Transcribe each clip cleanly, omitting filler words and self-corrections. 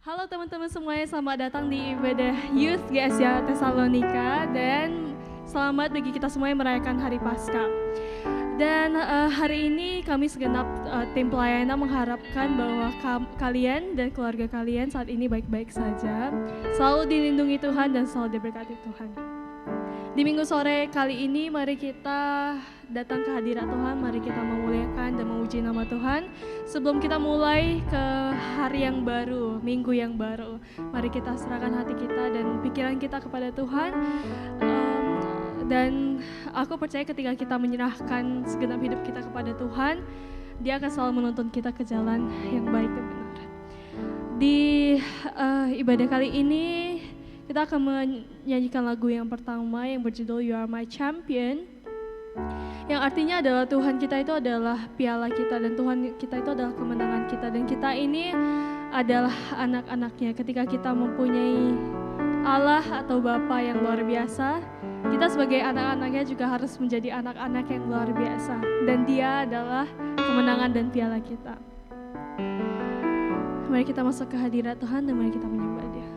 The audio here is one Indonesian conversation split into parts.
Halo teman-teman semuanya, selamat datang di ibadah Youth GSY Tesalonika dan selamat bagi kita semua yang merayakan Hari Paskah. Dan hari ini kami segenap tim pelayanan mengharapkan bahwa kalian dan keluarga kalian saat ini baik-baik saja, selalu dilindungi Tuhan dan selalu diberkati Tuhan. Di minggu sore kali ini mari kita datang ke hadirat Tuhan, mari kita memuliakan dan memuji nama Tuhan. Sebelum kita mulai ke hari yang baru, minggu yang baru, mari kita serahkan hati kita dan pikiran kita kepada Tuhan. Dan aku percaya ketika kita menyerahkan segenap hidup kita kepada Tuhan, Dia akan selalu menuntun kita ke jalan yang baik dan benar. Di ibadah kali ini kita akan menyanyikan lagu yang pertama yang berjudul You Are My Champion, yang artinya adalah Tuhan kita itu adalah piala kita dan Tuhan kita itu adalah kemenangan kita, dan kita ini adalah anak-anaknya. Ketika kita mempunyai Allah atau Bapa yang luar biasa, kita sebagai anak-anaknya juga harus menjadi anak-anak yang luar biasa, dan Dia adalah kemenangan dan piala kita. Mari kita masuk ke hadirat Tuhan dan mari kita menyembah Dia.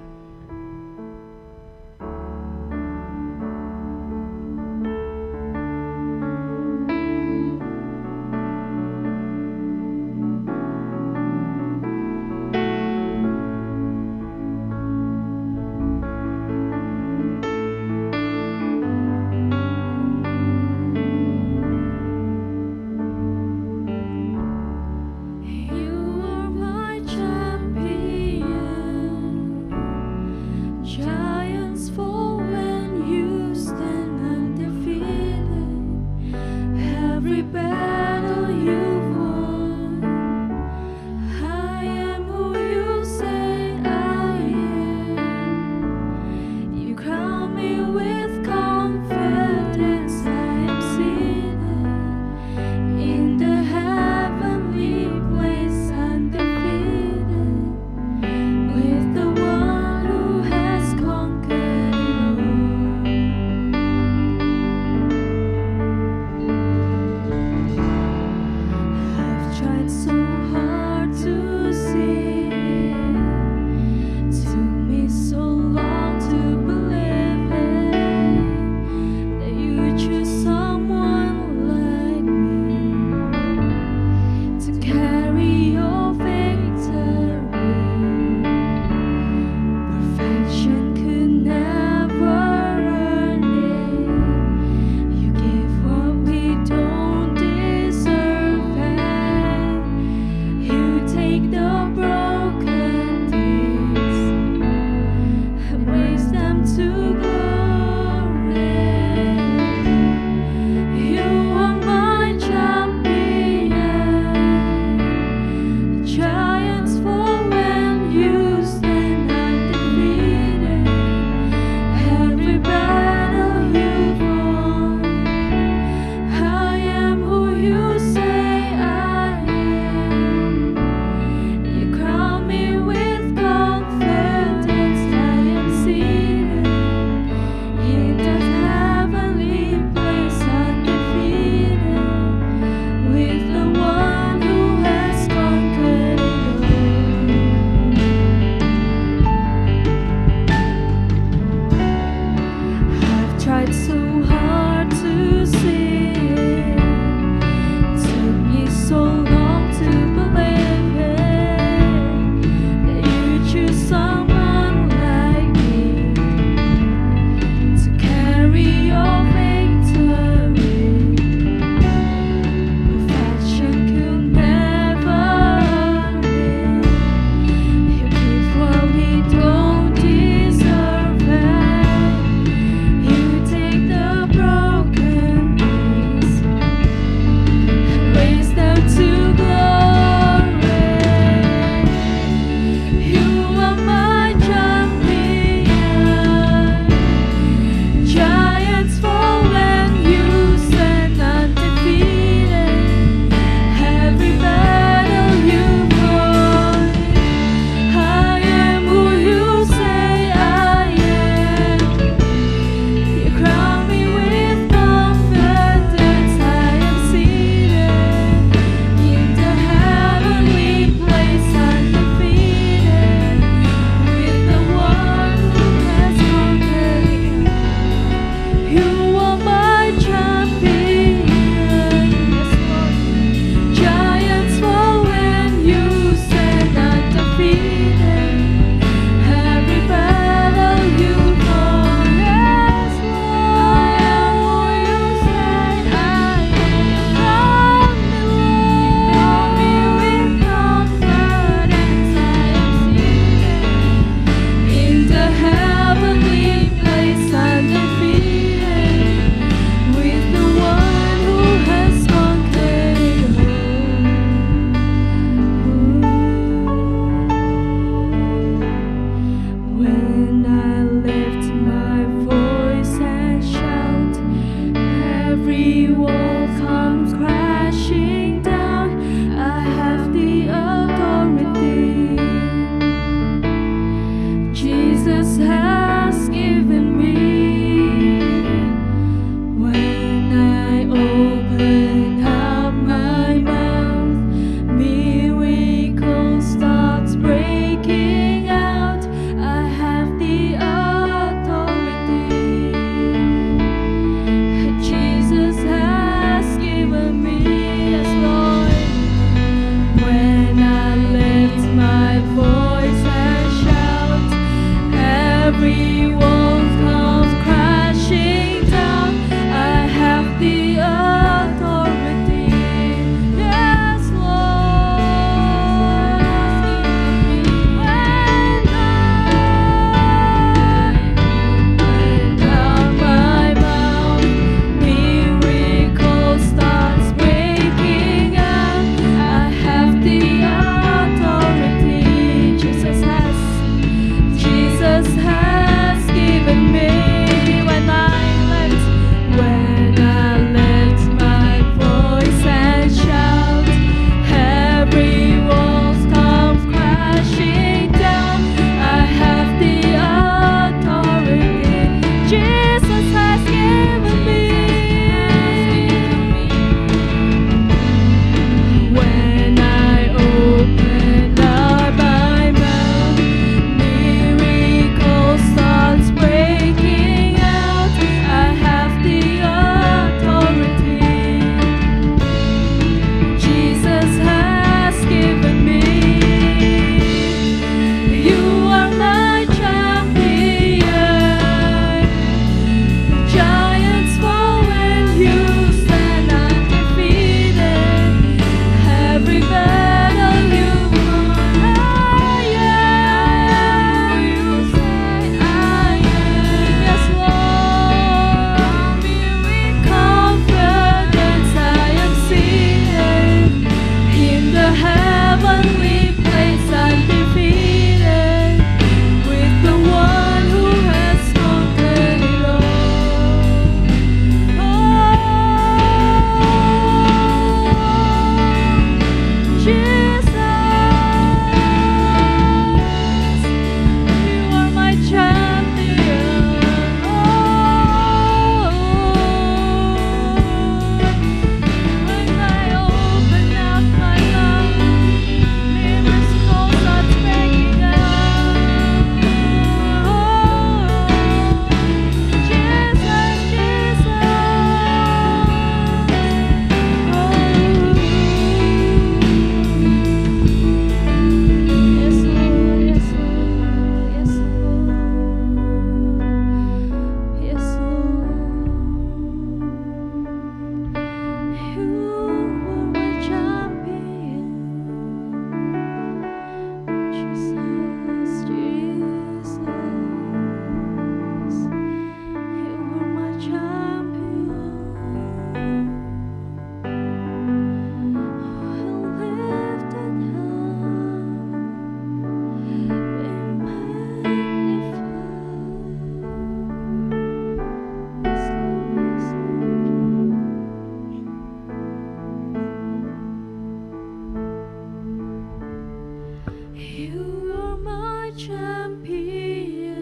You are my champion.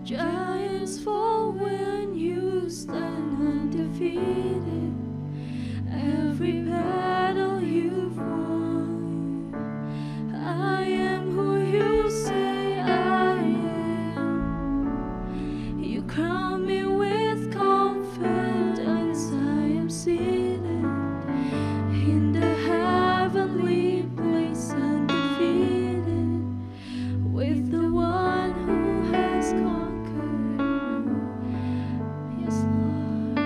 Giants fall when you stand undefeated. Every battle you've won. I am who you say I am. You crown me with confidence. I am seated in the heavenly place, undefeated, with the one who has conquered. Yes, Lord,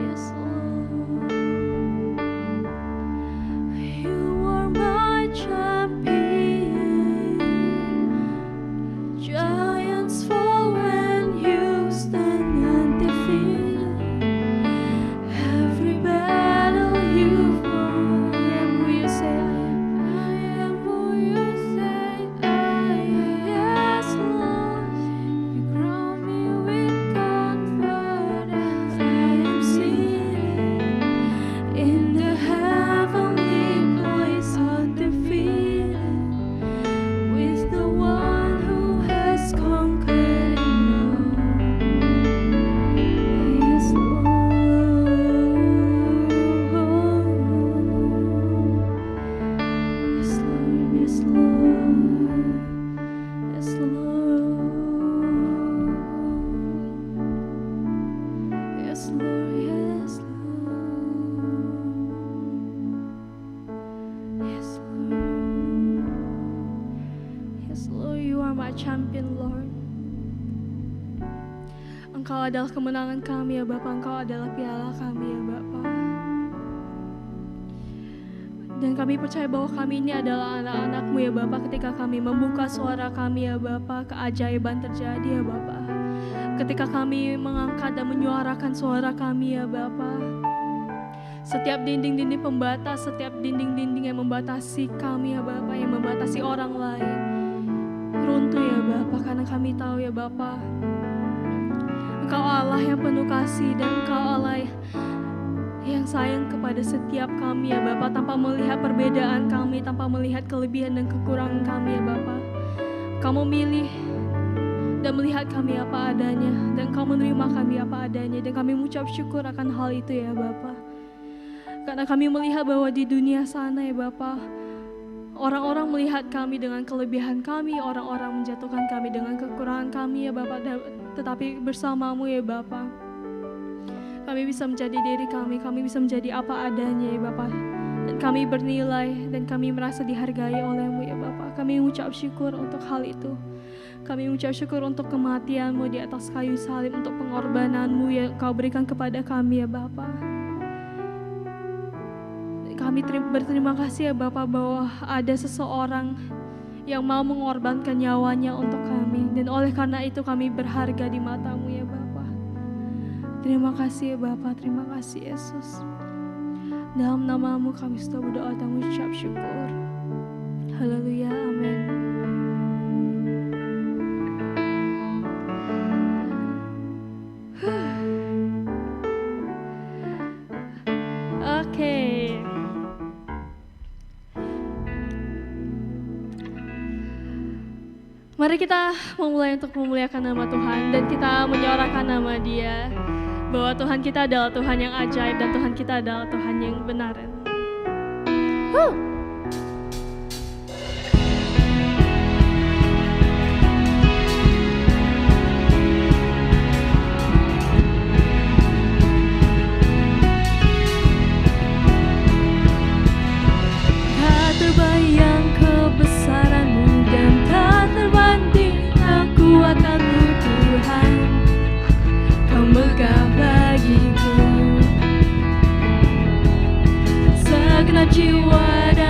yes, Lord. You are my champion. Giants fall when you stand undefeated. Every battle you've won. I am who you say I am. I am who you say I am. Yes, Lord. You crown me with confidence. I am seated in the heavenly place, undefeated, with the one who has conquered all. Yes, Lord. Yes, Lord. Yes, Lord. Yes, Lord. Yes, Lord. Yes, Lord. Yes, Lord. Yes, Lord. You are my champion, Lord. Engkau adalah kemenangan kami ya Bapa. Engkau adalah piala kami ya Bapa. Dan kami percaya bahwa kami ini adalah anak-anak-Mu ya Bapa. Ketika kami membuka suara kami ya Bapa, keajaiban terjadi ya Bapa. Ketika kami mengangkat dan menyuarakan suara kami ya Bapa, setiap dinding-dinding pembatas, setiap dinding-dinding yang membatasi kami ya Bapa, yang membatasi orang lain, runtuh ya Bapa. Karena kami tahu ya Bapa, Engkau Allah yang penuh kasih, dan Engkau Allah yang sayang kepada setiap kami ya Bapa, tanpa melihat perbedaan kami, tanpa melihat kelebihan dan kekurangan kami ya Bapa. Kamu milih dan melihat kami apa adanya, dan Kau menerima kami apa adanya, dan kami mengucap syukur akan hal itu ya Bapa. Karena kami melihat bahwa di dunia sana ya Bapa, orang-orang melihat kami dengan kelebihan kami, orang-orang menjatuhkan kami dengan kekurangan kami ya Bapa. Tetapi bersama-Mu ya Bapa, kami bisa menjadi diri kami bisa menjadi apa adanya ya Bapa. Dan kami bernilai, dan kami merasa dihargai oleh-Mu ya Bapa. Kami mengucap syukur untuk hal itu. Kami mengucap syukur untuk kematian-Mu di atas kayu salib, untuk pengorbanan-Mu yang Kau berikan kepada kami ya Bapa. Kami berterima kasih ya Bapa bahwa ada seseorang yang mau mengorbankan nyawanya untuk kami, dan oleh karena itu kami berharga di mata-Mu ya Bapa. Terima kasih ya Bapa, terima kasih Yesus. Dalam nama-Mu kami sudah berdoa dan mengucap syukur. Haleluya, amin. Oke. Mari kita memulai untuk memuliakan nama Tuhan, dan kita menyuarakan nama Dia, bahwa Tuhan kita adalah Tuhan yang ajaib, dan Tuhan kita adalah Tuhan yang benar. Tak terbayang kebesaran-Mu, dan tak terbanding kekuatan-Mu Tuhan. Kau megah bagiku segenap jiwa dan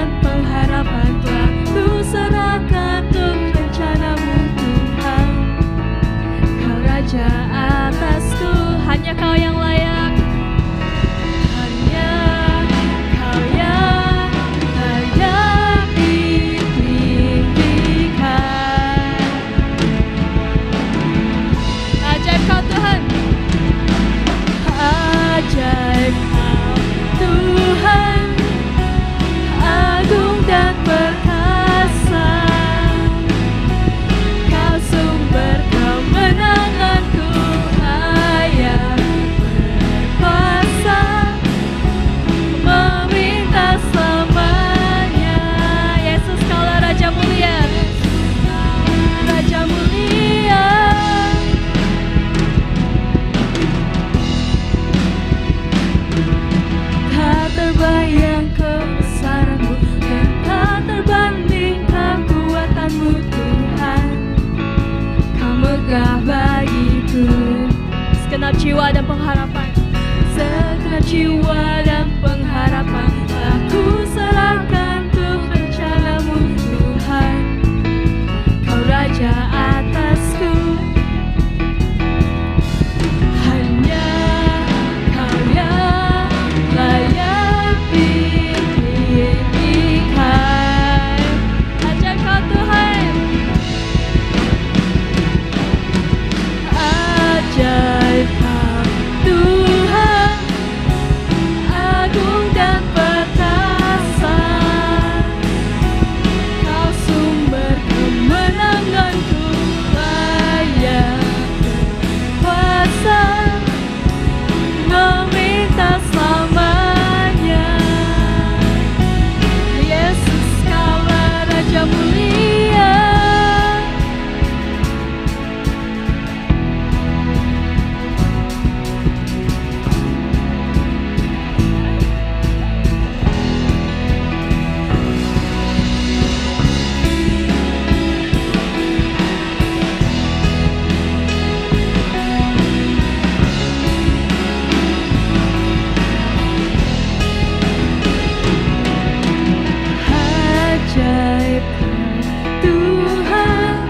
Tuhan,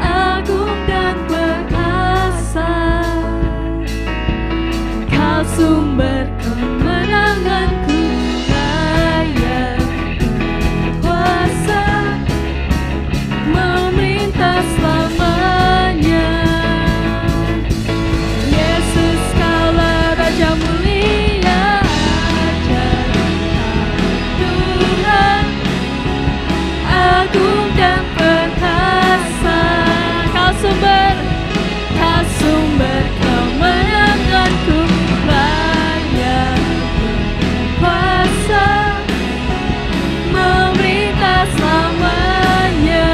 agung dan perkasa, Kau sumber kemenanganku, Raya kuasa memerintah selamanya. Yesus, Kaulah Raja mulia, Tuhan, agung dan perkasa, Kau sumber kemenanganku, Raya kuasa memerintah selamanya.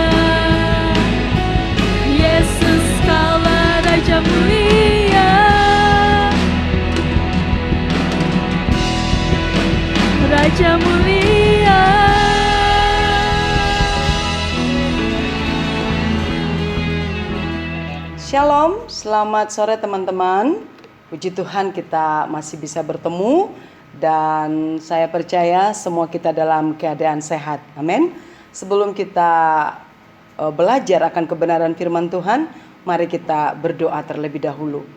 Yesus, Kaulah Raja mulia, Raja mulia. Shalom, selamat sore teman-teman. Puji Tuhan kita masih bisa bertemu dan saya percaya semua kita dalam keadaan sehat. Amin. Sebelum kita belajar akan kebenaran firman Tuhan, mari kita berdoa terlebih dahulu.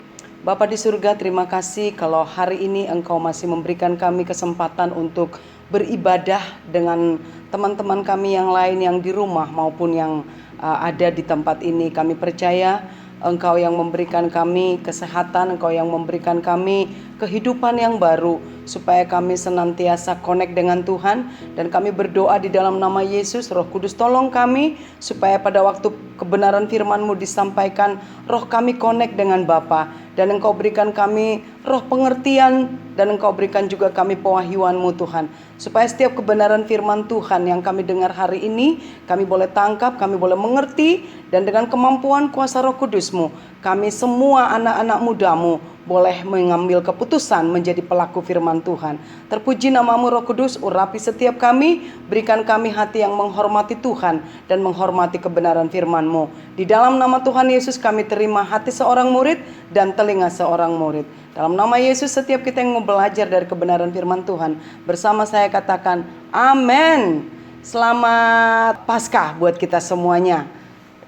Bapa di surga, terima kasih kalau hari ini Engkau masih memberikan kami kesempatan untuk beribadah dengan teman-teman kami yang lain yang di rumah maupun yang ada di tempat ini. Kami percaya Engkau yang memberikan kami kesehatan, Engkau yang memberikan kami kehidupan yang baru, supaya kami senantiasa connect dengan Tuhan. Dan kami berdoa di dalam nama Yesus, Roh Kudus tolong kami, supaya pada waktu kebenaran firman-Mu disampaikan, roh kami connect dengan Bapa. Dan Engkau berikan kami roh pengertian, dan Engkau berikan juga kami pewahyuan-Mu Tuhan, supaya setiap kebenaran firman Tuhan yang kami dengar hari ini, kami boleh tangkap, kami boleh mengerti, dan dengan kemampuan kuasa Roh Kudus-Mu, kami semua anak-anak muda-Mu boleh mengambil keputusan menjadi pelaku firman Tuhan. Terpuji nama-Mu Roh Kudus, urapi setiap kami, berikan kami hati yang menghormati Tuhan dan menghormati kebenaran firman-Mu. Di dalam nama Tuhan Yesus kami terima hati seorang murid dan telinga seorang murid. Dalam nama Yesus, setiap kita yang mau belajar dari kebenaran firman Tuhan, bersama saya katakan amin. Selamat Paskah buat kita semuanya.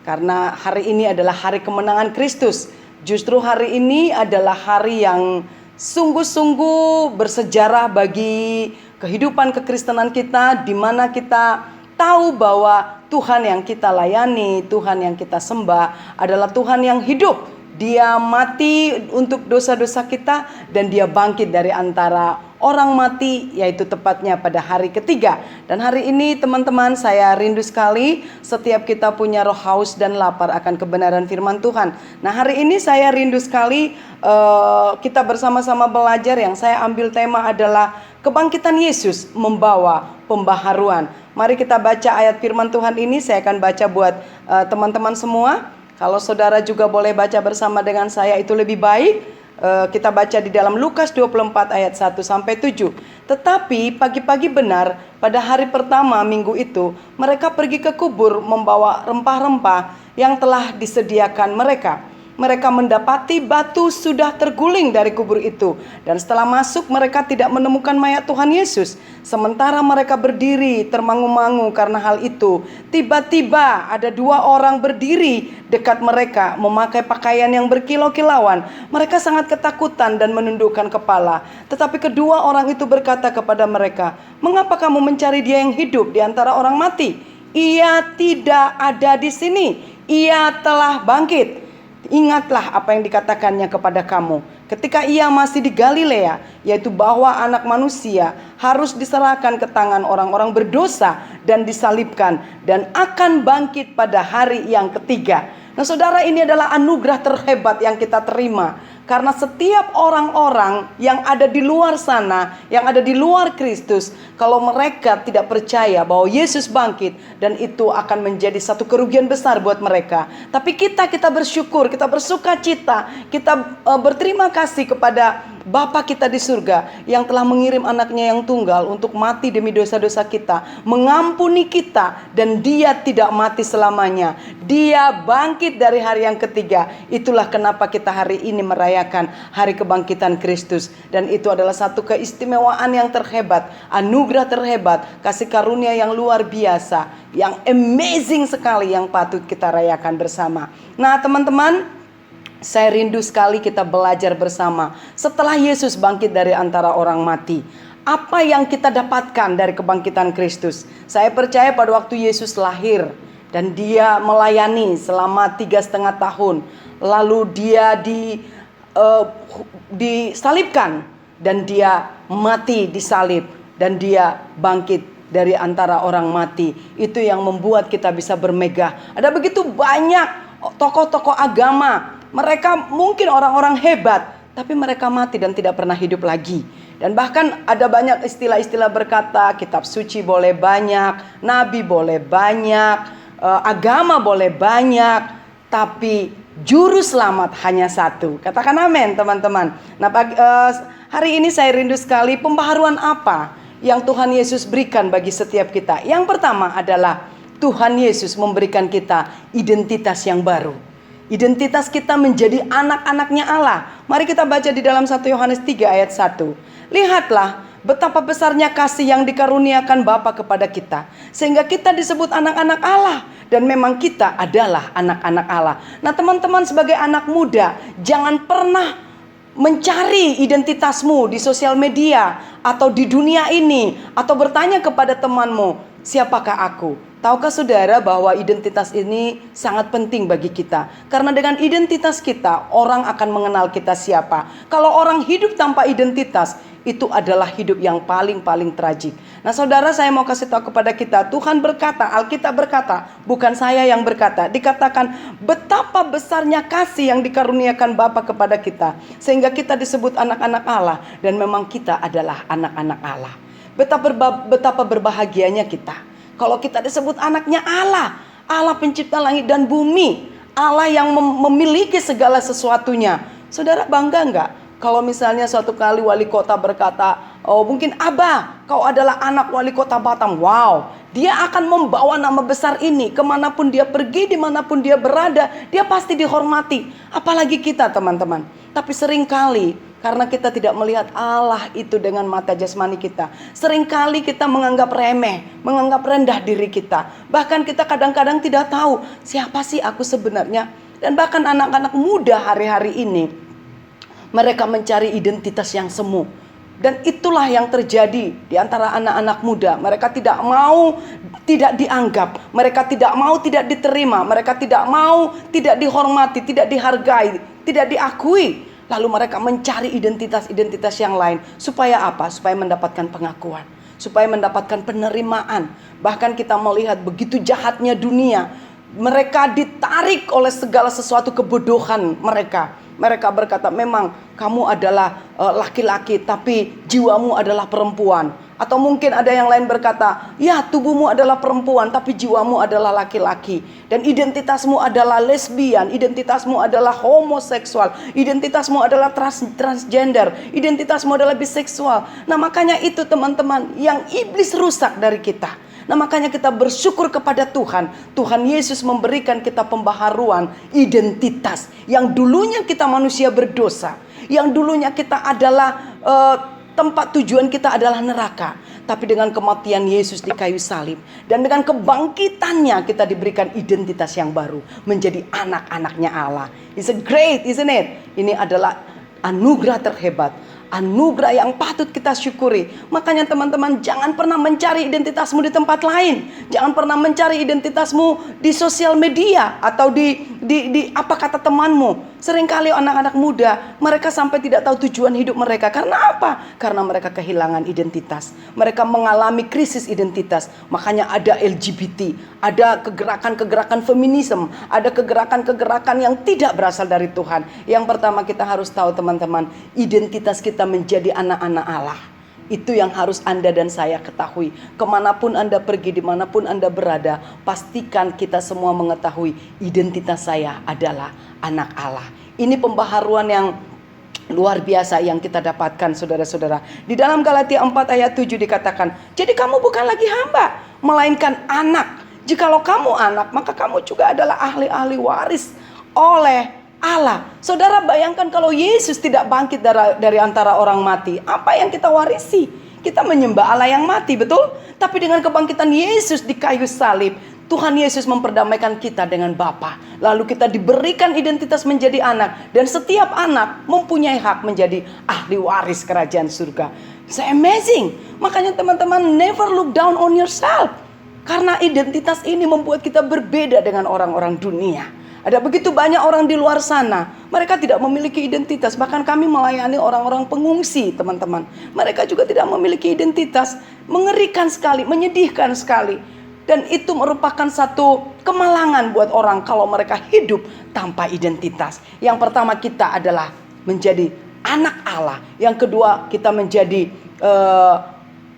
Karena hari ini adalah hari kemenangan Kristus. Justru hari ini adalah hari yang sungguh-sungguh bersejarah bagi kehidupan kekristenan kita, di mana kita tahu bahwa Tuhan yang kita layani, Tuhan yang kita sembah adalah Tuhan yang hidup. Dia mati untuk dosa-dosa kita dan Dia bangkit dari antara orang mati, yaitu tepatnya pada hari ketiga. Dan hari ini teman-teman, saya rindu sekali setiap kita punya roh haus dan lapar akan kebenaran firman Tuhan. Nah, hari ini saya rindu sekali kita bersama-sama belajar. Yang saya ambil tema adalah kebangkitan Yesus membawa pembaharuan. Mari kita baca ayat firman Tuhan ini. Saya akan baca buat teman-teman semua. Kalau saudara juga boleh baca bersama dengan saya, itu lebih baik. Kita baca di dalam Lukas 24 ayat 1-7. Tetapi pagi-pagi benar pada hari pertama minggu itu, mereka pergi ke kubur membawa rempah-rempah yang telah disediakan mereka. Mereka mendapati batu sudah terguling dari kubur itu. Dan setelah masuk mereka tidak menemukan mayat Tuhan Yesus. Sementara mereka berdiri termangu-mangu karena hal itu, tiba-tiba ada dua orang berdiri dekat mereka memakai pakaian yang berkilau-kilauan. Mereka sangat ketakutan dan menundukkan kepala. Tetapi kedua orang itu berkata kepada mereka, "Mengapa kamu mencari Dia yang hidup di antara orang mati? Ia tidak ada di sini. Ia telah bangkit. Ingatlah apa yang dikatakannya kepada kamu ketika ia masih di Galilea, yaitu bahwa anak manusia harus diserahkan ke tangan orang-orang berdosa dan disalibkan dan akan bangkit pada hari yang ketiga." Nah saudara, ini adalah anugerah terhebat yang kita terima. Karena setiap orang-orang yang ada di luar sana, yang ada di luar Kristus, kalau mereka tidak percaya bahwa Yesus bangkit, dan itu akan menjadi satu kerugian besar buat mereka. Tapi kita bersyukur, kita bersuka cita, kita berterima kasih kepada Bapa kita di surga yang telah mengirim anaknya yang tunggal untuk mati demi dosa-dosa kita, mengampuni kita, dan dia tidak mati selamanya. Dia bangkit dari hari yang ketiga. Itulah kenapa kita hari ini merayakan hari kebangkitan Kristus. Dan itu adalah satu keistimewaan yang terhebat, anugerah terhebat, kasih karunia yang luar biasa, yang amazing sekali, yang patut kita rayakan bersama. Nah teman-teman, saya rindu sekali kita belajar bersama. Setelah Yesus bangkit dari antara orang mati, apa yang kita dapatkan dari kebangkitan Kristus? Saya percaya pada waktu Yesus lahir dan dia melayani selama 3,5 tahun, lalu dia disalibkan dan dia mati disalib dan dia bangkit dari antara orang mati. Itu yang membuat kita bisa bermegah. Ada begitu banyak tokoh-tokoh agama. Mereka mungkin orang-orang hebat, tapi mereka mati dan tidak pernah hidup lagi. Dan bahkan ada banyak istilah-istilah berkata, kitab suci boleh banyak, nabi boleh banyak, agama boleh banyak, tapi juru selamat hanya satu. Katakan amin teman-teman. Nah hari ini saya rindu sekali pembaharuan apa yang Tuhan Yesus berikan bagi setiap kita. Yang pertama adalah Tuhan Yesus memberikan kita identitas yang baru. Identitas kita menjadi anak-anaknya Allah. Mari kita baca di dalam 1 Yohanes 3 ayat 1. Lihatlah betapa besarnya kasih yang dikaruniakan Bapa kepada kita, sehingga kita disebut anak-anak Allah. Dan memang kita adalah anak-anak Allah. Nah teman-teman, sebagai anak muda, jangan pernah mencari identitasmu di sosial media atau di dunia ini, atau bertanya kepada temanmu, siapakah aku? Tahukah saudara bahwa identitas ini sangat penting bagi kita? Karena dengan identitas kita, orang akan mengenal kita siapa. Kalau orang hidup tanpa identitas, itu adalah hidup yang paling tragik. Nah saudara, saya mau kasih tahu kepada kita, Tuhan berkata, Alkitab berkata, bukan saya yang berkata. Dikatakan betapa besarnya kasih yang dikaruniakan Bapa kepada kita, sehingga kita disebut anak-anak Allah. Dan memang kita adalah anak-anak Allah. Betapa berbahagianya kita kalau kita disebut anaknya Allah. Allah pencipta langit dan bumi, Allah yang memiliki segala sesuatunya. Saudara bangga enggak kalau misalnya suatu kali wali kota berkata, oh mungkin Abah, kau adalah anak wali kota Batam. Wow, dia akan membawa nama besar ini kemanapun dia pergi, dimanapun dia berada, dia pasti dihormati. Apalagi kita teman-teman. Tapi seringkali karena kita tidak melihat Allah itu dengan mata jasmani kita, seringkali kita menganggap remeh, menganggap rendah diri kita. Bahkan kita kadang-kadang tidak tahu siapa sih aku sebenarnya. Dan bahkan anak-anak muda hari-hari ini, mereka mencari identitas yang semu. Dan itulah yang terjadi di antara anak-anak muda. Mereka tidak mau tidak dianggap, mereka tidak mau tidak diterima, mereka tidak mau tidak dihormati, tidak dihargai, tidak diakui. Lalu mereka mencari identitas-identitas yang lain. Supaya apa? Supaya mendapatkan pengakuan, supaya mendapatkan penerimaan. Bahkan kita melihat begitu jahatnya dunia. Mereka ditarik oleh segala sesuatu kebodohan mereka. Mereka berkata, memang kamu adalah laki-laki, tapi jiwamu adalah perempuan. Atau mungkin ada yang lain berkata, ya tubuhmu adalah perempuan, tapi jiwamu adalah laki-laki. Dan identitasmu adalah lesbian, identitasmu adalah homoseksual, identitasmu adalah transgender, identitasmu adalah biseksual. Nah makanya itu teman-teman yang iblis rusak dari kita. Nah makanya kita bersyukur kepada Tuhan. Tuhan Yesus memberikan kita pembaharuan identitas. Yang dulunya kita manusia berdosa, yang dulunya kita adalah tempat tujuan kita adalah neraka. Tapi dengan kematian Yesus di kayu salib dan dengan kebangkitannya, kita diberikan identitas yang baru, menjadi anak-anaknya Allah. It's a great, isn't it? Ini adalah anugerah terhebat, anugerah yang patut kita syukuri. Makanya teman-teman, jangan pernah mencari identitasmu di tempat lain. Jangan pernah mencari identitasmu di sosial media atau di apa kata temanmu. Seringkali anak-anak muda, mereka sampai tidak tahu tujuan hidup mereka. Karena apa? Karena mereka kehilangan identitas. Mereka mengalami krisis identitas. Makanya ada LGBT, ada kegerakan-kegerakan feminisme, ada kegerakan-kegerakan yang tidak berasal dari Tuhan. Yang pertama kita harus tahu teman-teman, identitas kita menjadi anak-anak Allah. Itu yang harus Anda dan saya ketahui. Kemanapun Anda pergi, dimanapun Anda berada, pastikan kita semua mengetahui identitas saya adalah anak Allah. Ini pembaharuan yang luar biasa yang kita dapatkan saudara-saudara. Di dalam Galatia 4 ayat 7 dikatakan, jadi kamu bukan lagi hamba, melainkan anak. Jikalau kamu anak, maka kamu juga adalah ahli-ahli waris oleh Allah. Saudara bayangkan kalau Yesus tidak bangkit dari antara orang mati, apa yang kita warisi? Kita menyembah Allah yang mati, betul? Tapi dengan kebangkitan Yesus di kayu salib, Tuhan Yesus memperdamaikan kita dengan Bapa. Lalu kita diberikan identitas menjadi anak. Dan setiap anak mempunyai hak menjadi ahli waris kerajaan surga. It's amazing. Makanya teman-teman, never look down on yourself. Karena identitas ini membuat kita berbeda dengan orang-orang dunia. Ada begitu banyak orang di luar sana. Mereka tidak memiliki identitas. Bahkan kami melayani orang-orang pengungsi, teman-teman. Mereka juga tidak memiliki identitas. Mengerikan sekali, menyedihkan sekali. Dan itu merupakan satu kemalangan buat orang kalau mereka hidup tanpa identitas. Yang pertama, kita adalah menjadi anak Allah. Yang kedua, kita menjadi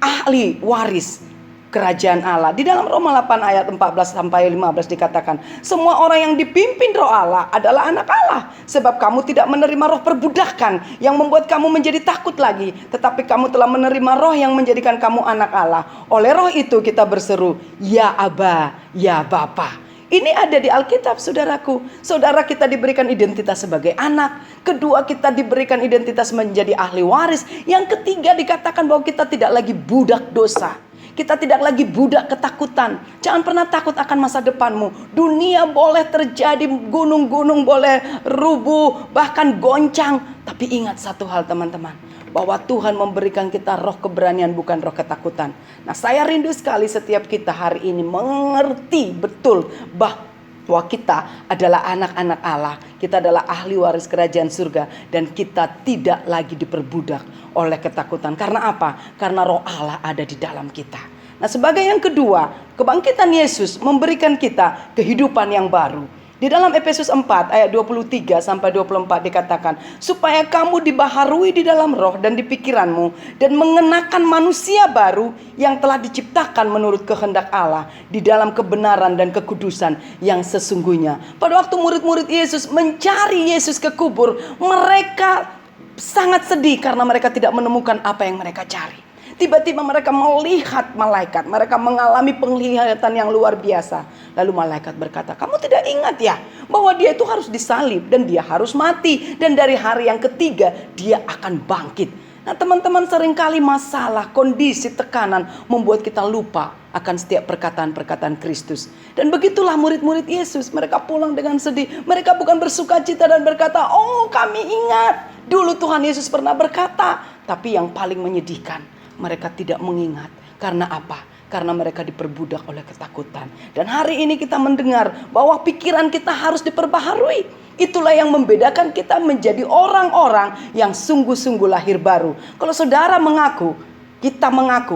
ahli waris kerajaan Allah. Di dalam Roma 8 ayat 14 sampai 15 dikatakan, semua orang yang dipimpin roh Allah adalah anak Allah. Sebab kamu tidak menerima roh perbudakan yang membuat kamu menjadi takut lagi, tetapi kamu telah menerima roh yang menjadikan kamu anak Allah. Oleh roh itu kita berseru, ya Aba, ya Bapa. Ini ada di Alkitab, saudaraku. Saudara, kita diberikan identitas sebagai anak. Kedua, kita diberikan identitas menjadi ahli waris. Yang ketiga, dikatakan bahwa kita tidak lagi budak dosa. Kita tidak lagi budak ketakutan. Jangan pernah takut akan masa depanmu. Dunia boleh terjadi, gunung-gunung boleh rubuh, bahkan goncang. Tapi ingat satu hal teman-teman, bahwa Tuhan memberikan kita roh keberanian, bukan roh ketakutan. Nah, saya rindu sekali setiap kita hari ini mengerti betul bahwa kita adalah anak-anak Allah. Kita adalah ahli waris kerajaan surga. Dan kita tidak lagi diperbudak oleh ketakutan. Karena apa? Karena roh Allah ada di dalam kita. Nah, sebagai yang kedua, kebangkitan Yesus memberikan kita kehidupan yang baru. Di dalam Efesus 4 ayat 23 sampai 24 dikatakan, supaya kamu dibaharui di dalam roh dan di pikiranmu, dan mengenakan manusia baru yang telah diciptakan menurut kehendak Allah di dalam kebenaran dan kekudusan yang sesungguhnya. Pada waktu murid-murid Yesus mencari Yesus ke kubur, mereka sangat sedih karena mereka tidak menemukan apa yang mereka cari. Tiba-tiba mereka melihat malaikat. Mereka mengalami penglihatan yang luar biasa. Lalu malaikat berkata, kamu tidak ingat ya bahwa dia itu harus disalib dan dia harus mati. Dan dari hari yang ketiga dia akan bangkit. Nah teman-teman, seringkali masalah, kondisi, tekanan membuat kita lupa akan setiap perkataan-perkataan Kristus. Dan begitulah murid-murid Yesus. Mereka pulang dengan sedih. Mereka bukan bersuka cita dan berkata, oh kami ingat dulu Tuhan Yesus pernah berkata. Tapi yang paling menyedihkan, mereka tidak mengingat. Karena apa? Karena mereka diperbudak oleh ketakutan. Dan hari ini kita mendengar bahwa pikiran kita harus diperbaharui. Itulah yang membedakan kita menjadi orang-orang yang sungguh-sungguh lahir baru. Kalau saudara mengaku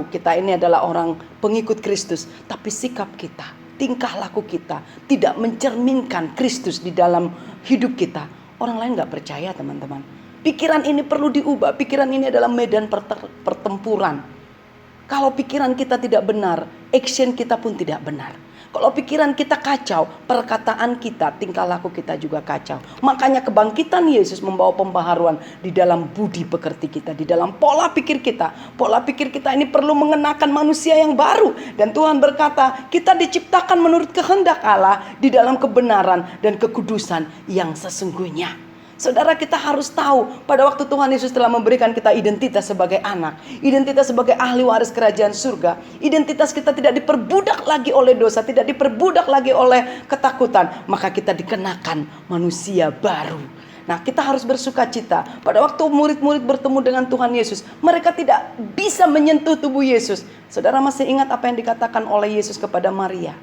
kita ini adalah orang pengikut Kristus, tapi sikap kita, tingkah laku kita tidak mencerminkan Kristus di dalam hidup kita, orang lain gak percaya teman-teman. Pikiran ini perlu diubah. Pikiran ini adalah medan pertempuran. Kalau pikiran kita tidak benar, action kita pun tidak benar. Kalau pikiran kita kacau, perkataan kita, tingkah laku kita juga kacau. Makanya kebangkitan Yesus membawa pembaharuan di dalam budi pekerti kita, di dalam pola pikir kita. Pola pikir kita ini perlu mengenakan manusia yang baru. Dan Tuhan berkata, kita diciptakan menurut kehendak Allah di dalam kebenaran dan kekudusan yang sesungguhnya. Saudara, kita harus tahu pada waktu Tuhan Yesus telah memberikan kita identitas sebagai anak, identitas sebagai ahli waris kerajaan surga, identitas kita tidak diperbudak lagi oleh dosa, tidak diperbudak lagi oleh ketakutan, maka kita dikenakan manusia baru. Nah, kita harus bersuka cita. Pada waktu murid-murid bertemu dengan Tuhan Yesus, mereka tidak bisa menyentuh tubuh Yesus. Saudara masih ingat apa yang dikatakan oleh Yesus kepada Maria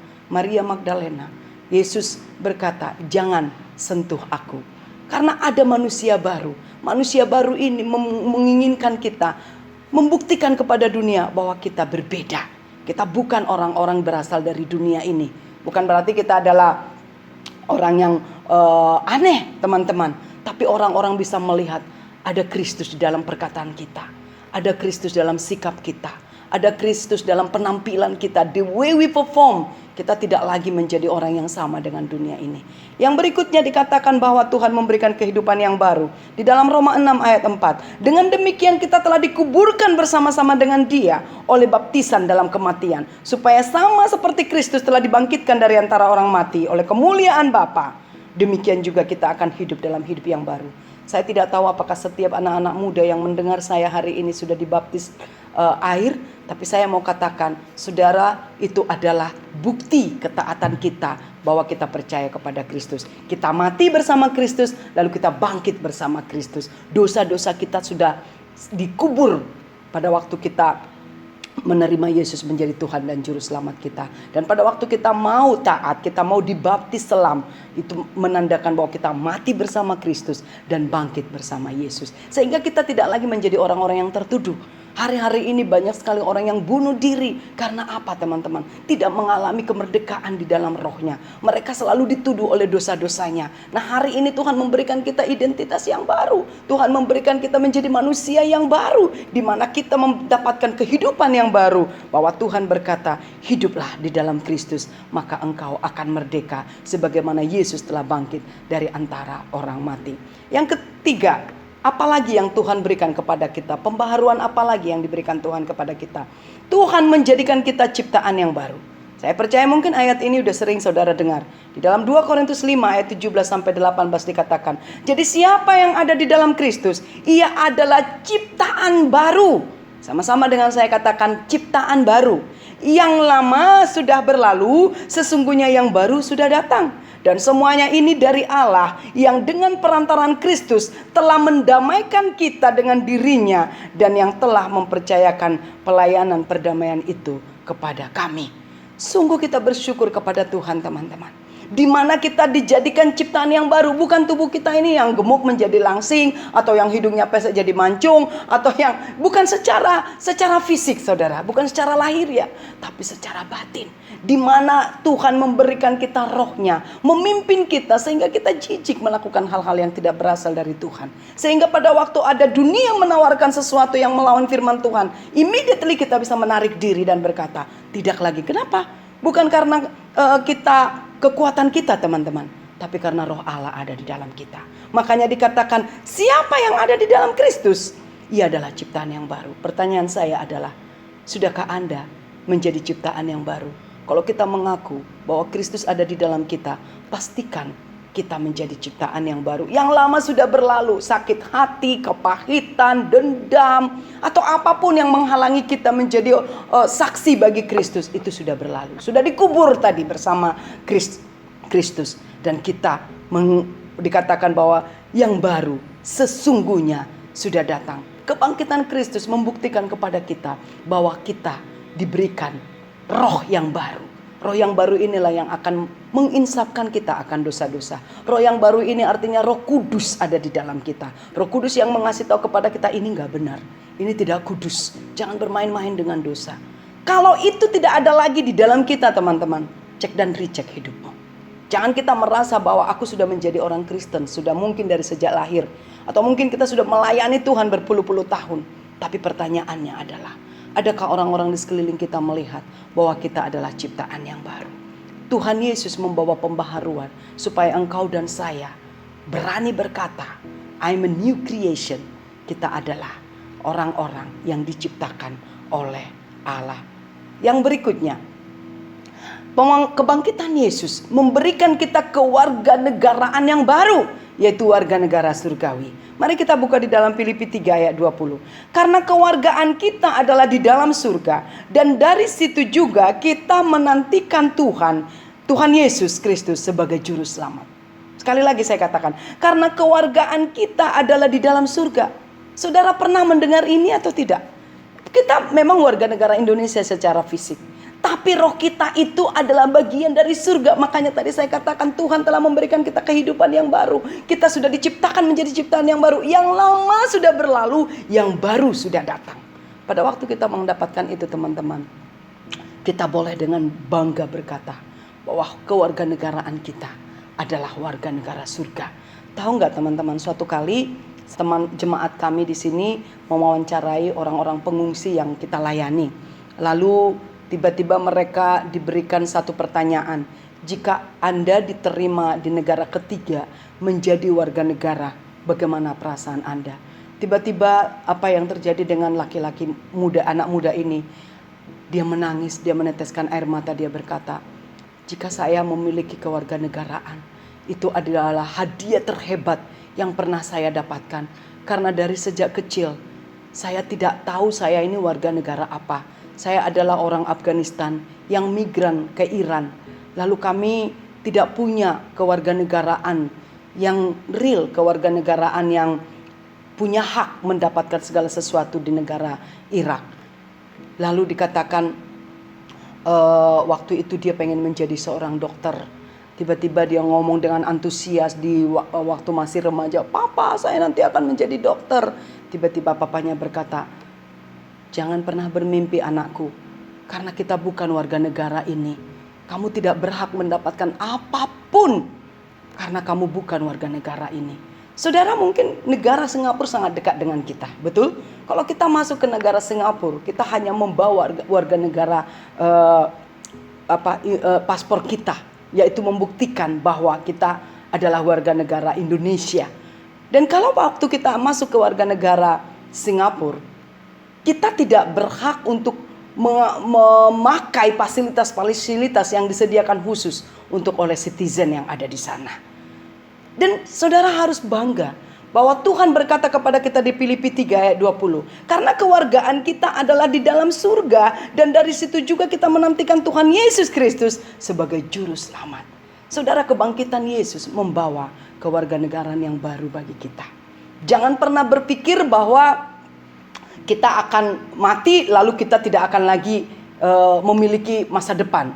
Magdalena? Yesus berkata, jangan sentuh aku. Karena ada manusia baru. Manusia baru ini menginginkan kita membuktikan kepada dunia bahwa kita berbeda. Kita bukan orang-orang berasal dari dunia ini. Bukan berarti kita adalah orang yang aneh, teman-teman. Tapi orang-orang bisa melihat ada Kristus di dalam perkataan kita. Ada Kristus dalam sikap kita. ada Kristus dalam penampilan kita, the way we perform, kita tidak lagi menjadi orang yang sama dengan dunia ini. Yang berikutnya dikatakan bahwa Tuhan memberikan kehidupan yang baru. Di dalam Roma 6 ayat 4. Dengan demikian kita telah dikuburkan bersama-sama dengan Dia oleh baptisan dalam kematian. Supaya sama seperti Kristus telah dibangkitkan dari antara orang mati oleh kemuliaan Bapa. Demikian juga kita akan hidup dalam hidup yang baru. Saya tidak tahu apakah setiap anak-anak muda yang mendengar saya hari ini sudah dibaptis air. Tapi saya mau katakan, saudara, itu adalah bukti ketaatan kita bahwa kita percaya kepada Kristus. Kita mati bersama Kristus, lalu kita bangkit bersama Kristus. Dosa-dosa kita sudah dikubur pada waktu kita menerima Yesus menjadi Tuhan dan Juru Selamat kita. Dan pada waktu kita mau taat, kita mau dibaptis selam, itu menandakan bahwa kita mati bersama Kristus dan bangkit bersama Yesus. Sehingga kita tidak lagi menjadi orang-orang yang tertuduh. Hari-hari ini banyak sekali orang yang bunuh diri. Karena apa teman-teman? Tidak mengalami kemerdekaan di dalam rohnya. Mereka selalu dituduh oleh dosa-dosanya. Nah, hari ini Tuhan memberikan kita identitas yang baru. Tuhan memberikan kita menjadi manusia yang baru, di mana kita mendapatkan kehidupan yang baru. Bahwa Tuhan berkata, hiduplah di dalam Kristus, maka engkau akan merdeka sebagaimana Yesus telah bangkit dari antara orang mati. Yang ketiga, apalagi yang Tuhan berikan kepada kita? Pembaharuan apalagi yang diberikan Tuhan kepada kita? Tuhan menjadikan kita ciptaan yang baru. Saya percaya mungkin ayat ini udah sering saudara dengar. Di dalam 2 Korintus 5 ayat 17-18 dikatakan, jadi siapa yang ada di dalam Kristus, ia adalah ciptaan baru. Sama-sama dengan saya katakan, ciptaan baru. Yang lama sudah berlalu, sesungguhnya yang baru sudah datang. Dan semuanya ini dari Allah yang dengan perantaraan Kristus telah mendamaikan kita dengan dirinya dan yang telah mempercayakan pelayanan perdamaian itu kepada kami. Sungguh kita bersyukur kepada Tuhan teman-teman. Di mana kita dijadikan ciptaan yang baru. Bukan tubuh kita ini yang gemuk menjadi langsing, atau yang hidungnya pesek jadi mancung, atau yang bukan secara fisik saudara, bukan secara lahir ya, tapi secara batin. Di mana Tuhan memberikan kita rohnya, memimpin kita sehingga kita jijik melakukan hal-hal yang tidak berasal dari Tuhan. Sehingga pada waktu ada dunia menawarkan sesuatu yang melawan firman Tuhan, immediately kita bisa menarik diri dan berkata, tidak lagi. Kenapa? Bukan karena kekuatan kita teman-teman, tapi karena roh Allah ada di dalam kita. Makanya dikatakan, siapa yang ada di dalam Kristus, ia adalah ciptaan yang baru. Pertanyaan saya adalah, sudahkah Anda menjadi ciptaan yang baru? Kalau kita mengaku bahwa Kristus ada di dalam kita, pastikan kita menjadi ciptaan yang baru. Yang lama sudah berlalu, sakit hati, kepahitan, dendam, atau apapun yang menghalangi kita menjadi saksi bagi Kristus, itu sudah berlalu. Sudah dikubur tadi bersama Kristus. Dan kita dikatakan bahwa yang baru sesungguhnya sudah datang. Kebangkitan Kristus membuktikan kepada kita bahwa kita diberikan roh yang baru. Roh yang baru inilah yang akan menginsafkan kita akan dosa-dosa. Roh yang baru ini artinya Roh Kudus ada di dalam kita. Roh Kudus yang mengasih tahu kepada kita, ini enggak benar, ini tidak kudus, jangan bermain-main dengan dosa. Kalau itu tidak ada lagi di dalam kita teman-teman, cek dan recheck hidupmu. Jangan kita merasa bahwa aku sudah menjadi orang Kristen, sudah mungkin dari sejak lahir, atau mungkin kita sudah melayani Tuhan berpuluh-puluh tahun. Tapi pertanyaannya adalah, adakah orang-orang di sekeliling kita melihat bahwa kita adalah ciptaan yang baru? Tuhan Yesus membawa pembaharuan supaya engkau dan saya berani berkata, I'm a new creation. Kita adalah orang-orang yang diciptakan oleh Allah. Yang berikutnya, kebangkitan Yesus memberikan kita kewarganegaraan yang baru, yaitu warga negara surgawi. Mari kita buka di dalam Filipi 3 ayat 20. Karena kewargaan kita adalah di dalam surga, dan dari situ juga kita menantikan Tuhan Yesus Kristus sebagai juru selamat. Sekali lagi saya katakan, karena kewargaan kita adalah di dalam surga. Saudara pernah mendengar ini atau tidak? Kita memang warga negara Indonesia secara fisik, tapi roh kita itu adalah bagian dari surga. Makanya tadi saya katakan Tuhan telah memberikan kita kehidupan yang baru. Kita sudah diciptakan menjadi ciptaan yang baru. Yang lama sudah berlalu, yang baru sudah datang. Pada waktu kita mendapatkan itu teman-teman, kita boleh dengan bangga berkata bahwa kewarganegaraan kita adalah warga negara surga. Tahu nggak teman-teman, suatu kali teman jemaat kami di sini mewawancarai orang-orang pengungsi yang kita layani. Lalu tiba-tiba mereka diberikan satu pertanyaan. Jika Anda diterima di negara ketiga menjadi warga negara, bagaimana perasaan Anda? Tiba-tiba apa yang terjadi dengan laki-laki muda, anak muda ini? Dia menangis, dia meneteskan air mata, dia berkata, jika saya memiliki kewarganegaraan, itu adalah hadiah terhebat yang pernah saya dapatkan. Karena dari sejak kecil, saya tidak tahu saya ini warga negara apa. Saya adalah orang Afghanistan yang migran ke Iran. Lalu kami tidak punya kewarganegaraan yang real, kewarganegaraan yang punya hak mendapatkan segala sesuatu di negara Irak. Lalu dikatakan waktu itu dia pengen menjadi seorang dokter. Tiba-tiba dia ngomong dengan antusias di waktu masih remaja, "Papa, saya nanti akan menjadi dokter." Tiba-tiba papanya berkata, "Jangan pernah bermimpi anakku, karena kita bukan warga negara ini. Kamu tidak berhak mendapatkan apapun karena kamu bukan warga negara ini." Saudara, mungkin negara Singapura sangat dekat dengan kita, betul? Kalau kita masuk ke negara Singapura, kita hanya membawa warga negara paspor kita, yaitu membuktikan bahwa kita adalah warga negara Indonesia. Dan kalau waktu kita masuk ke warga negara Singapura, kita tidak berhak untuk memakai fasilitas-fasilitas yang disediakan khusus untuk oleh citizen yang ada di sana. Dan saudara harus bangga bahwa Tuhan berkata kepada kita di Filipi 3 ayat 20, karena kewargaan kita adalah di dalam surga, dan dari situ juga kita menantikan Tuhan Yesus Kristus sebagai juru selamat. Saudara, kebangkitan Yesus membawa kewarganegaraan yang baru bagi kita. Jangan pernah berpikir bahwa kita akan mati lalu kita tidak akan lagi memiliki masa depan.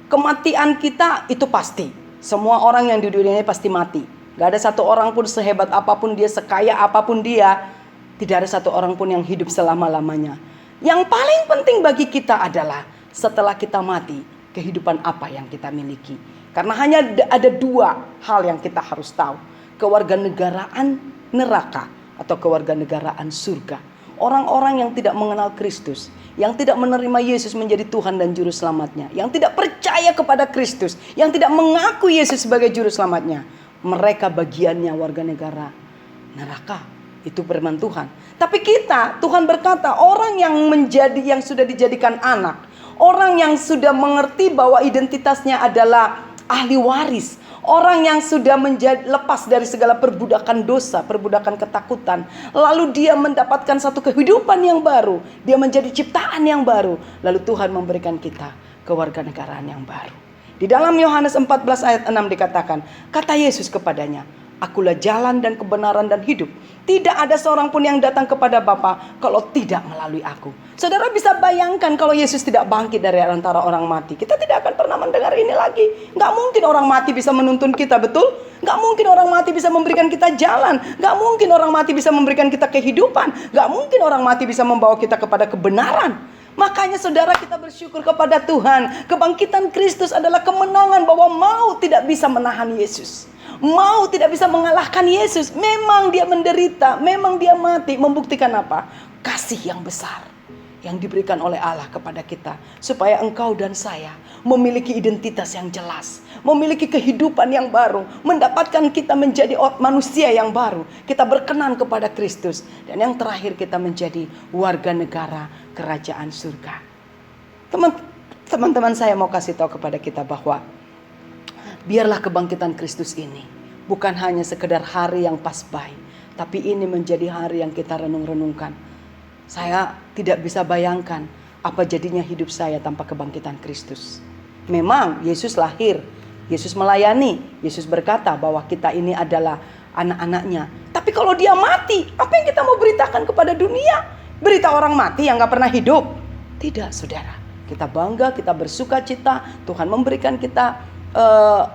Kematian kita itu pasti. Semua orang yang di dunia ini pasti mati. Gak ada satu orang pun sehebat apapun dia, sekaya apapun dia, tidak ada satu orang pun yang hidup selama-lamanya. Yang paling penting bagi kita adalah setelah kita mati, kehidupan apa yang kita miliki. Karena hanya ada dua hal yang kita harus tahu. Kewarganegaraan neraka atau kewarganegaraan surga. Orang-orang yang tidak mengenal Kristus, yang tidak menerima Yesus menjadi Tuhan dan Juru Selamatnya, yang tidak percaya kepada Kristus, yang tidak mengaku Yesus sebagai Juru Selamatnya, mereka bagiannya warga negara neraka. Itu firman Tuhan. Tapi kita, Tuhan berkata, orang yang sudah dijadikan anak, orang yang sudah mengerti bahwa identitasnya adalah ahli waris, orang yang sudah lepas dari segala perbudakan dosa, perbudakan ketakutan, lalu dia mendapatkan satu kehidupan yang baru, dia menjadi ciptaan yang baru, lalu Tuhan memberikan kita kewarganegaraan yang baru. Di dalam Yohanes 14 ayat 6 dikatakan, kata Yesus kepadanya, "Akulah jalan dan kebenaran dan hidup. Tidak ada seorang pun yang datang kepada Bapa kalau tidak melalui aku." Saudara bisa bayangkan kalau Yesus tidak bangkit dari antara orang mati, kita tidak akan pernah mendengar ini lagi. Gak mungkin orang mati bisa menuntun kita, betul? Gak mungkin orang mati bisa memberikan kita jalan. Gak mungkin orang mati bisa memberikan kita kehidupan. Gak mungkin orang mati bisa membawa kita kepada kebenaran. Makanya saudara, kita bersyukur kepada Tuhan. Kebangkitan Kristus adalah kemenangan bahwa maut tidak bisa menahan Yesus. Maut tidak bisa mengalahkan Yesus. Memang dia menderita, memang dia mati. Membuktikan apa? Kasih yang besar yang diberikan oleh Allah kepada kita. Supaya engkau dan saya memiliki identitas yang jelas. Memiliki kehidupan yang baru. Mendapatkan kita menjadi manusia yang baru. Kita berkenan kepada Kristus. Dan yang terakhir, kita menjadi warga negara kerajaan surga. Teman-teman, saya mau kasih tahu kepada kita bahwa biarlah kebangkitan Kristus ini bukan hanya sekedar hari yang pasbai, tapi ini menjadi hari yang kita renung-renungkan. Saya tidak bisa bayangkan apa jadinya hidup saya tanpa kebangkitan Kristus. Memang Yesus lahir, Yesus melayani, Yesus berkata bahwa kita ini adalah anak-anaknya. Tapi kalau dia mati, apa yang kita mau beritakan kepada dunia? Berita orang mati yang gak pernah hidup? Tidak, saudara. Kita bangga, kita bersuka cita. Tuhan memberikan kita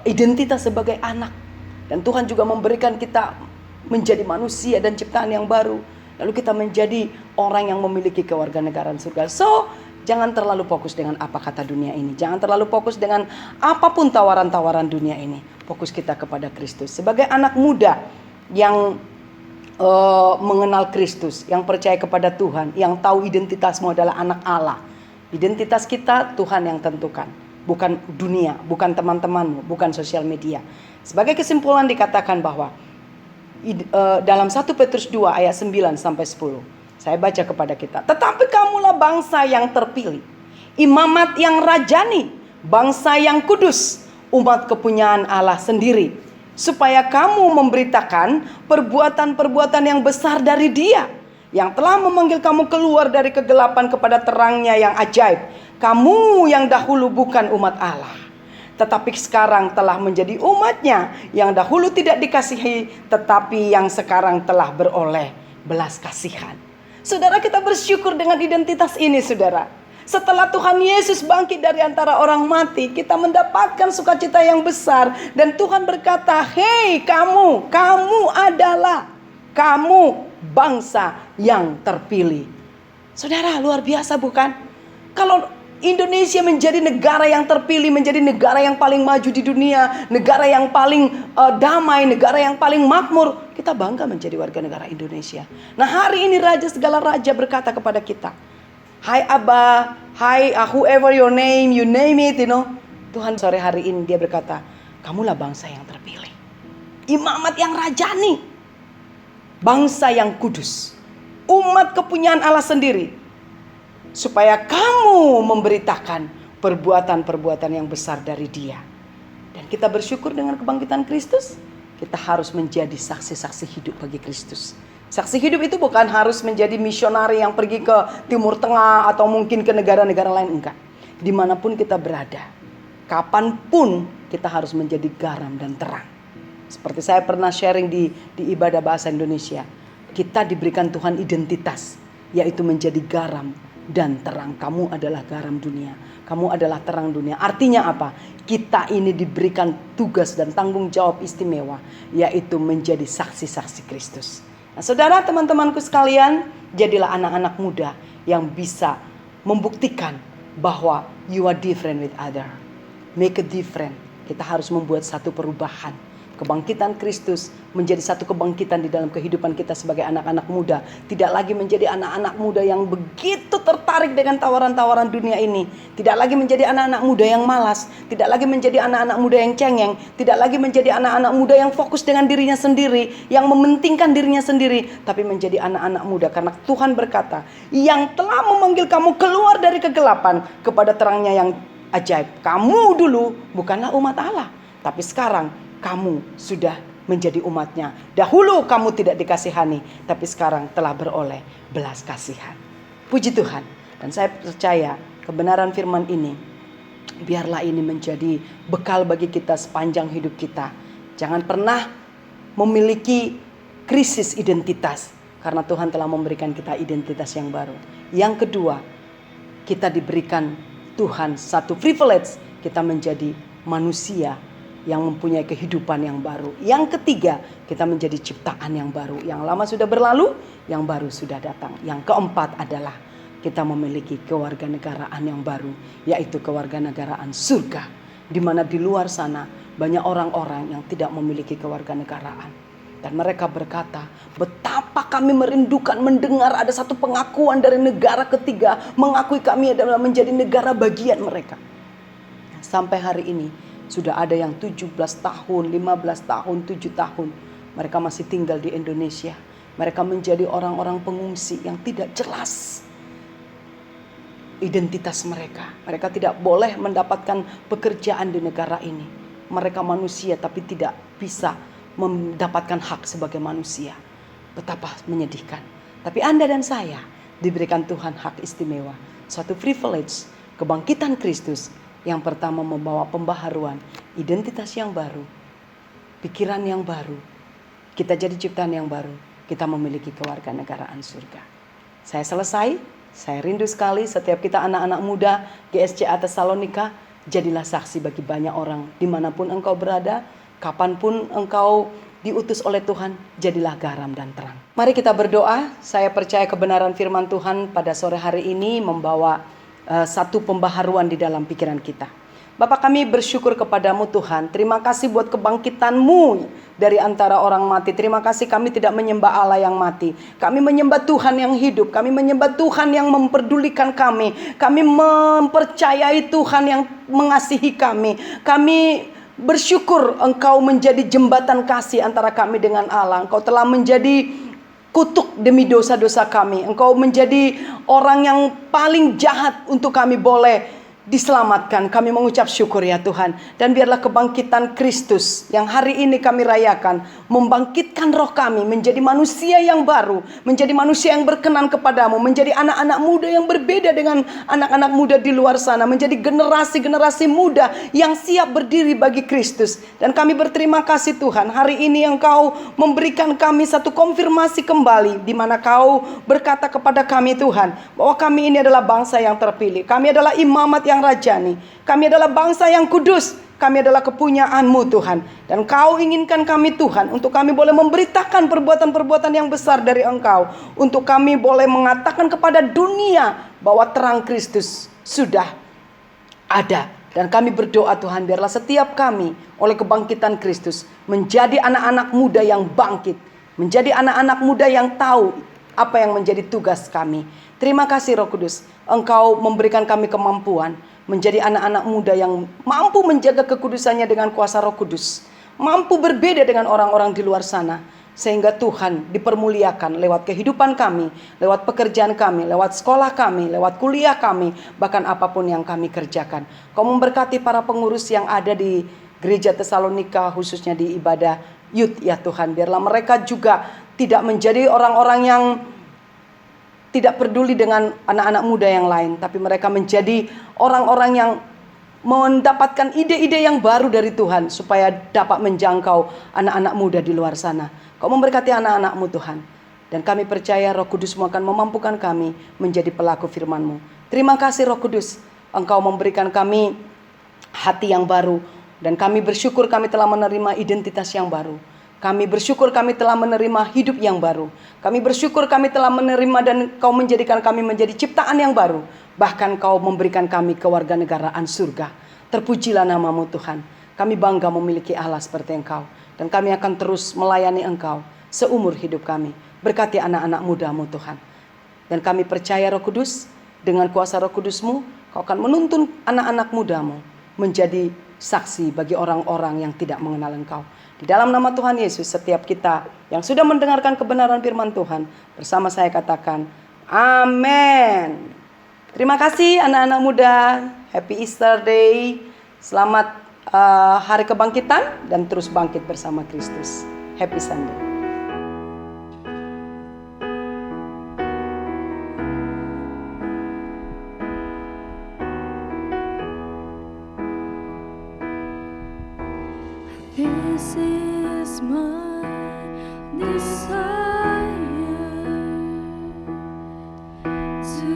identitas sebagai anak. Dan Tuhan juga memberikan kita menjadi manusia dan ciptaan yang baru. Lalu kita menjadi orang yang memiliki kewarganegaraan surga. So, jangan terlalu fokus dengan apa kata dunia ini. Jangan terlalu fokus dengan apapun tawaran-tawaran dunia ini. Fokus kita kepada Kristus. Sebagai anak muda yang mengenal Kristus, yang percaya kepada Tuhan, yang tahu identitasmu adalah anak Allah. Identitas kita Tuhan yang tentukan, bukan dunia, bukan teman-temanmu, bukan sosial media. Sebagai kesimpulan dikatakan bahwa dalam 1 Petrus 2 ayat 9 sampai 10. Saya baca kepada kita. Tetapi kamulah bangsa yang terpilih, imamat yang rajani, bangsa yang kudus, umat kepunyaan Allah sendiri, supaya kamu memberitakan perbuatan-perbuatan yang besar dari Dia, yang telah memanggil kamu keluar dari kegelapan kepada terangnya yang ajaib. Kamu yang dahulu bukan umat Allah, tetapi sekarang telah menjadi umatnya, yang dahulu tidak dikasihi, tetapi yang sekarang telah beroleh belas kasihan. Saudara, kita bersyukur dengan identitas ini, saudara. Setelah Tuhan Yesus bangkit dari antara orang mati, kita mendapatkan sukacita yang besar. Dan Tuhan berkata, hei kamu adalah bangsa yang terpilih. Saudara, luar biasa bukan? Kalau Indonesia menjadi negara yang terpilih, menjadi negara yang paling maju di dunia, negara yang paling damai, negara yang paling makmur, kita bangga menjadi warga negara Indonesia. Nah, hari ini Raja segala raja berkata kepada kita, hai Abba, hai whoever your name, you name it, Tuhan sore hari ini dia berkata, kamulah bangsa yang terpilih, imamat yang rajani, bangsa yang kudus, umat kepunyaan Allah sendiri, supaya kamu memberitakan perbuatan-perbuatan yang besar dari Dia. Dan kita bersyukur dengan kebangkitan Kristus, kita harus menjadi saksi-saksi hidup bagi Kristus. Saksi hidup itu bukan harus menjadi misionari yang pergi ke Timur Tengah atau mungkin ke negara-negara lain, enggak. Dimanapun kita berada, kapanpun kita harus menjadi garam dan terang. Seperti saya pernah sharing di ibadah bahasa Indonesia, kita diberikan Tuhan identitas, yaitu menjadi garam dan terang. Kamu adalah garam dunia, kamu adalah terang dunia. Artinya apa? Kita ini diberikan tugas dan tanggung jawab istimewa, yaitu menjadi saksi-saksi Kristus. Nah, saudara, teman-temanku sekalian, jadilah anak-anak muda yang bisa membuktikan bahwa you are different with other. Make a difference. Kita harus membuat satu perubahan. Kebangkitan Kristus menjadi satu kebangkitan di dalam kehidupan kita sebagai anak-anak muda. Tidak lagi menjadi anak-anak muda yang begitu tertarik dengan tawaran-tawaran dunia ini. Tidak lagi menjadi anak-anak muda yang malas. Tidak lagi menjadi anak-anak muda yang cengeng. Tidak lagi menjadi anak-anak muda yang fokus dengan dirinya sendiri, yang mementingkan dirinya sendiri. Tapi menjadi anak-anak muda karena Tuhan berkata, yang telah memanggil kamu keluar dari kegelapan kepada terangnya yang ajaib. Kamu dulu bukanlah umat Allah, tapi sekarang kamu sudah menjadi umatnya. Dahulu kamu tidak dikasihani, tapi sekarang telah beroleh belas kasihan. Puji Tuhan. Dan saya percaya kebenaran firman ini, biarlah ini menjadi bekal bagi kita sepanjang hidup kita. Jangan pernah memiliki krisis identitas, karena Tuhan telah memberikan kita identitas yang baru. Yang kedua, kita diberikan Tuhan satu privilege, kita menjadi manusia yang mempunyai kehidupan yang baru. Yang ketiga, kita menjadi ciptaan yang baru. Yang lama sudah berlalu, yang baru sudah datang. Yang keempat adalah kita memiliki kewarganegaraan yang baru, yaitu kewarganegaraan surga. Di mana di luar sana banyak orang-orang yang tidak memiliki kewarganegaraan. Dan mereka berkata, betapa kami merindukan mendengar ada satu pengakuan dari negara ketiga, mengakui kami adalah menjadi negara bagian mereka. Sampai hari ini, sudah ada yang 17 tahun, 15 tahun, 7 tahun. Mereka masih tinggal di Indonesia. Mereka menjadi orang-orang pengungsi yang tidak jelas identitas mereka. Mereka tidak boleh mendapatkan pekerjaan di negara ini. Mereka manusia tapi tidak bisa mendapatkan hak sebagai manusia. Betapa menyedihkan. Tapi Anda dan saya diberikan Tuhan hak istimewa. Suatu privilege, kebangkitan Kristus. Yang pertama membawa pembaharuan, identitas yang baru, pikiran yang baru. Kita jadi ciptaan yang baru, kita memiliki kewarganegaraan surga. Saya selesai, saya rindu sekali setiap kita anak-anak muda GSCA Tesalonika, jadilah saksi bagi banyak orang dimanapun engkau berada, kapanpun engkau diutus oleh Tuhan, jadilah garam dan terang. Mari kita berdoa. Saya percaya kebenaran firman Tuhan pada sore hari ini membawa satu pembaharuan di dalam pikiran kita. Bapa, kami bersyukur kepadamu Tuhan. Terima kasih buat kebangkitan-Mu dari antara orang mati. Terima kasih kami tidak menyembah Allah yang mati. Kami menyembah Tuhan yang hidup. Kami menyembah Tuhan yang memperdulikan kami. Kami mempercayai Tuhan yang mengasihi kami. Kami bersyukur Engkau menjadi jembatan kasih antara kami dengan Allah. Engkau telah menjadi kutuk demi dosa-dosa kami. Engkau menjadi orang yang paling jahat untuk kami boleh diselamatkan. Kami mengucap syukur ya Tuhan. Dan biarlah kebangkitan Kristus yang hari ini kami rayakan membangkitkan roh kami menjadi manusia yang baru, menjadi manusia yang berkenan kepadamu, menjadi anak-anak muda yang berbeda dengan anak-anak muda di luar sana, menjadi generasi-generasi muda yang siap berdiri bagi Kristus. Dan kami berterima kasih Tuhan, hari ini Engkau memberikan kami satu konfirmasi kembali, di mana Kau berkata kepada kami Tuhan, bahwa kami ini adalah bangsa yang terpilih, kami adalah imamat yang rajani, kami adalah bangsa yang kudus, kami adalah kepunyaan-Mu Tuhan. Dan Kau inginkan kami Tuhan untuk kami boleh memberitakan perbuatan-perbuatan yang besar dari Engkau, untuk kami boleh mengatakan kepada dunia bahwa terang Kristus sudah ada. Dan kami berdoa Tuhan, biarlah setiap kami oleh kebangkitan Kristus menjadi anak-anak muda yang bangkit, menjadi anak-anak muda yang tahu apa yang menjadi tugas kami. Terima kasih Roh Kudus, Engkau memberikan kami kemampuan menjadi anak-anak muda yang mampu menjaga kekudusannya dengan kuasa Roh Kudus, mampu berbeda dengan orang-orang di luar sana, sehingga Tuhan dipermuliakan lewat kehidupan kami, lewat pekerjaan kami, lewat sekolah kami, lewat kuliah kami, bahkan apapun yang kami kerjakan. Kau memberkati para pengurus yang ada di Gereja Tesalonika, khususnya di ibadah youth ya Tuhan. Biarlah mereka juga tidak menjadi orang-orang yang tidak peduli dengan anak-anak muda yang lain, tapi mereka menjadi orang-orang yang mendapatkan ide-ide yang baru dari Tuhan, supaya dapat menjangkau anak-anak muda di luar sana. Kau memberkati anak-anak-Mu Tuhan, dan kami percaya Roh Kudus-Mu akan memampukan kami menjadi pelaku firman-Mu. Terima kasih Roh Kudus, Engkau memberikan kami hati yang baru, dan kami bersyukur kami telah menerima identitas yang baru. Kami bersyukur kami telah menerima hidup yang baru. Kami bersyukur kami telah menerima dan Kau menjadikan kami menjadi ciptaan yang baru. Bahkan Kau memberikan kami kewarganegaraan surga. Terpujilah nama-Mu Tuhan. Kami bangga memiliki Allah seperti Engkau. Dan kami akan terus melayani Engkau seumur hidup kami. Berkati anak-anak muda-Mu Tuhan. Dan kami percaya Roh Kudus, dengan kuasa Roh Kudus-Mu, Kau akan menuntun anak-anak muda-Mu menjadi saksi bagi orang-orang yang tidak mengenal Engkau. Di dalam nama Tuhan Yesus, setiap kita yang sudah mendengarkan kebenaran firman Tuhan, bersama saya katakan, amin. Terima kasih anak-anak muda. Happy Easter Day. Selamat hari kebangkitan, dan terus bangkit bersama Kristus. Happy Sunday. This is my desire to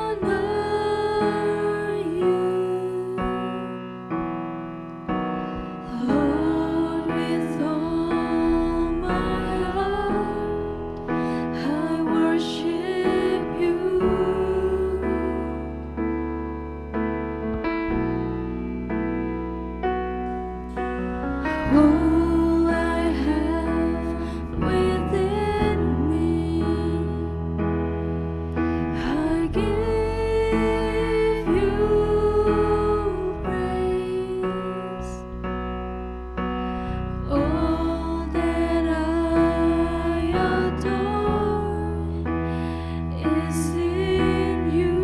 honor you, Lord, with all my heart I worship you. All I have within me, I give you praise. All that I adore is in you.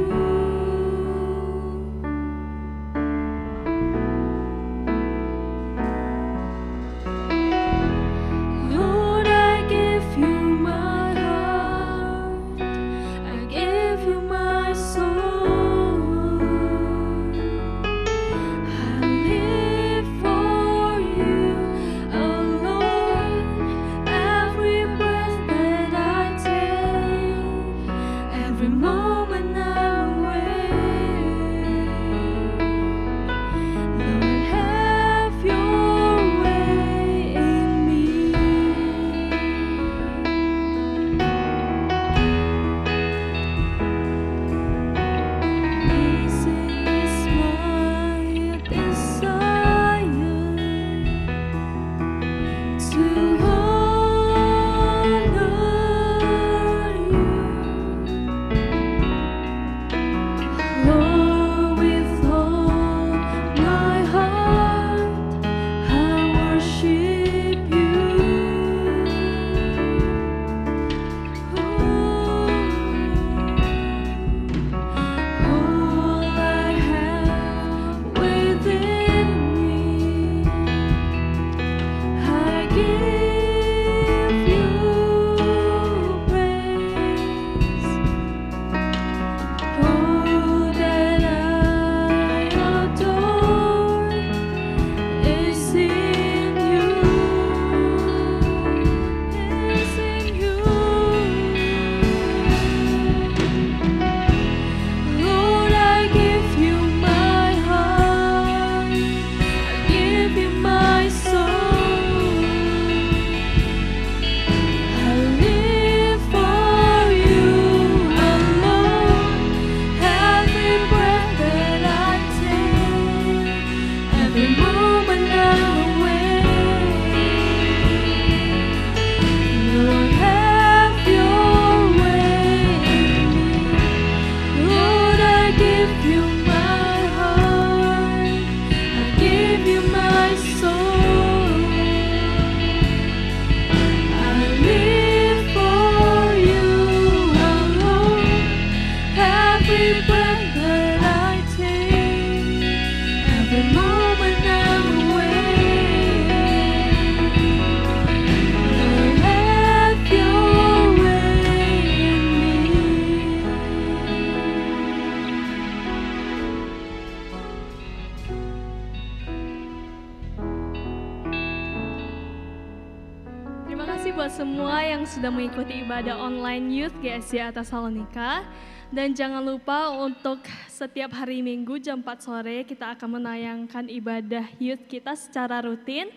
kasih buat semua yang sudah mengikuti ibadah online Youth GSC Tesalonika. Dan jangan lupa untuk setiap hari Minggu jam 4 sore kita akan menayangkan ibadah youth kita secara rutin.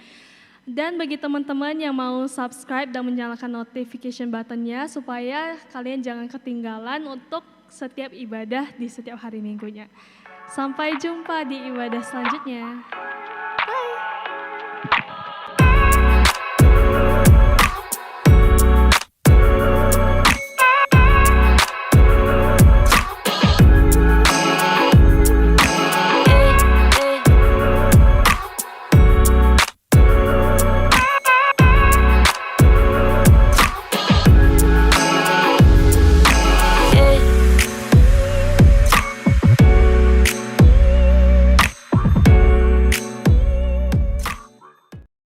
Dan bagi teman-teman yang mau subscribe dan menyalakan notification buttonnya supaya kalian jangan ketinggalan untuk setiap ibadah di setiap hari Minggunya. Sampai jumpa di ibadah selanjutnya.